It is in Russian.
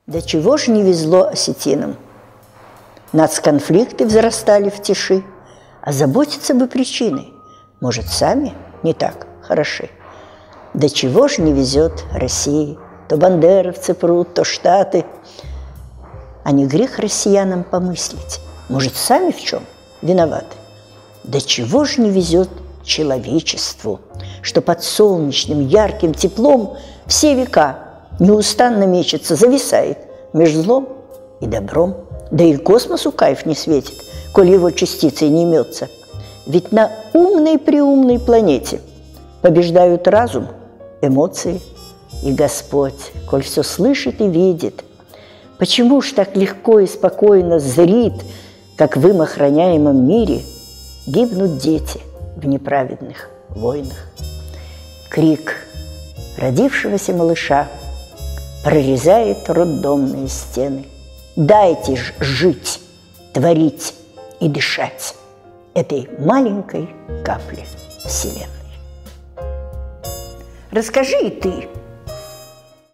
До чего ж не везло осетинам? Нацконфликты взрастали в тиши, а заботиться бы причиной. Может, сами не так хороши? До чего ж не везет России? То бандеровцы прут, то Штаты. А не грех россиянам помыслить? Может, сами в чем виноваты? До чего ж не везет человечеству, что под солнечным ярким теплом все века неустанно мечется, зависает между злом и добром. Да и космосу кайф не светит, коль его частицей не мется. Ведь на умной-преумной планете побеждают разум, эмоции и Господь, коль все слышит и видит. Почему ж так легко и спокойно зрит, как в им охраняемом мире гибнут дети в неправедных войнах? Крик родившегося малыша прорезает роддомные стены. Дайте ж жить, творить и дышать этой маленькой капле Вселенной. Расскажи и ты,